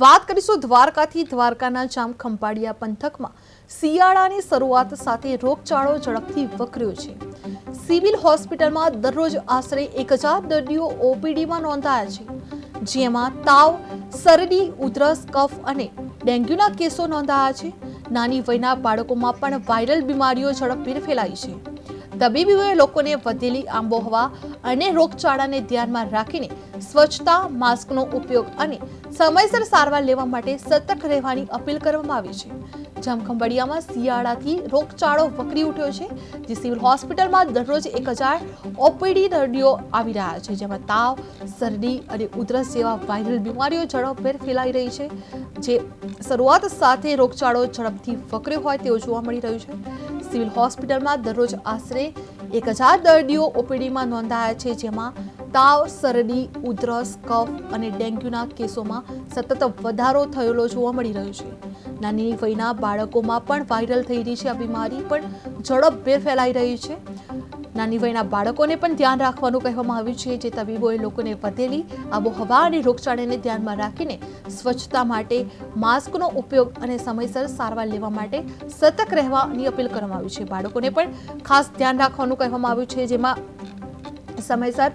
વાત કરીશું દ્વારકાથી દ્વારકાના જામખંભાળિયા પંથકમાં શિયાળાની શરૂઆત સાથે રોગચાળો ઝડપથી વકર્યો છે। સિવિલ હોસ્પિટલમાં દરરોજ આશરે 1000 દર્દીઓ ઓપીડીમાં નોંધાયા છે, જેમાં તાવ, શરદી, ઉધરસ, કફ અને ડેન્ગ્યુના કેસો નોંધાયા છે। નાની વયના બાળકોમાં પણ વાયરલ બીમારીઓ ઝડપથી ફેલાઈ છે। તબીબોએ લોકોને વધેલી આબોહવા અને રોગચાળાને ધ્યાનમાં રાખીને સ્વચ્છતા, માસ્કનો ઉપયોગ અને સમયસર સારવાર લેવા માટે સતર્ક રહેવાની અપીલ કરવામાં આવી છે। જામખંભાળિયામાં શિયાળાથી રોગચાળો વકરી ઉઠ્યો છે, જે સિવિલ હોસ્પિટલમાં દરરોજ 1000 ઓપીડી દર્દીઓ આવી રહ્યા છે, જેમાં તાવ, શરદી અને ઉધરસ જેવા વાયરલ બીમારીઓ ઝડપભેર ફેલાઈ રહી છે। જે શરૂઆત સાથે રોગચાળો ઝડપથી વકર્યો હોય તેવું જોવા મળી રહ્યું છે। સિવિલ હોસ્પિટલમાં દરરોજ આશરે 1000 દર્દીઓ ઓપીડીમાં નોંધાયા છે, જેમાં તાવ, શરદી, ઉધરસ, કફ અને ડેન્ગ્યુના કેસોમાં સતત વધારો થયેલો જોવા મળી રહ્યો છે। નાની વયના બાળકોમાં પણ વાયરલ થઈ રહી છે આ બીમારી પણ ઝડપભેર ફેલાઈ રહી છે। નાની વયના બાળકોને પણ ધ્યાન રાખવાનું કહેવામાં આવ્યું છે, જે તબીબોએ લોકોને વધેલી આબોહવા અને રોગચાળાને ધ્યાનમાં રાખીને સ્વચ્છતા માટે માસ્કનો ઉપયોગ અને સમયસર સારવાર લેવા માટે સતર્ક રહેવાની અપીલ કરવામાં આવી છે। બાળકોને પણ ખાસ ધ્યાન રાખવાનું કહેવામાં આવ્યું છે, જેમાં સમયસર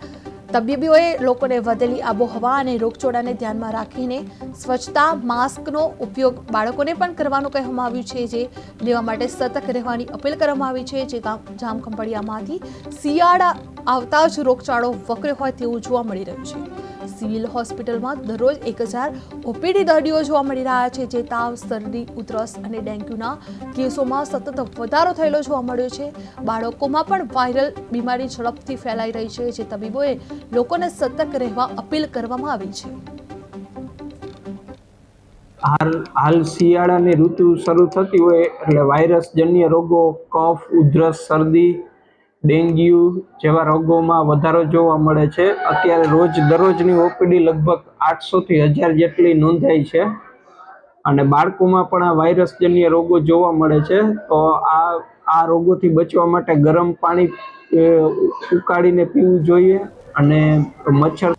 તબીબોએ લોકોને વધેલી આબોહવા અને રોગચાળાને ધ્યાનમાં રાખીને સ્વચ્છતા, માસ્કનો ઉપયોગ બાળકોને પણ કરવાનું કહેવામાં આવ્યું છે, જે લેવા માટે સતર્ક રહેવાની અપીલ કરવામાં આવી છે। જે જામખંભાળિયામાંથી શિયાળા આવતા જ રોગચાળો વકર્યો હોય તેવું જોવા મળી રહ્યું છે। સિવિલ હોસ્પિટલમાં દરરોજ 1000 ઓપીડી દર્દીઓ જોવા મળી રહ્યા છે, જે તાવ, શરદી, ઉધરસ અને ડેન્ગ્યુના કેસોમાં સતત વધારો થયેલો જોવા મળ્યો છે। બાળકોમાં પણ વાયરલ બીમારી ઝડપથી ફેલાઈ રહી છે, જે તબીબોએ લોકોને સતર્ક રહેવા અપીલ કરવામાં આવી છે। હાલ શિયાળાની ઋતુ શરૂ થતી હોય એટલે વાયરસજન્ય રોગો, કફ, ઉધરસ, શરદી, ડેન્ગ્યુ જેવા રોગોમાં વધારો જોવા મળે છે। અત્યારે દરરોજની ઓપીડી લગભગ 800 થી 1000 જેટલી નોંધાઈ છે અને બાળકોમાં પણ આ વાયરસજન્ય રોગો જોવા મળે છે। તો આ રોગોથી બચવા માટે ગરમ પાણી ઉકાળીને પીવું જોઈએ અને મચ્છર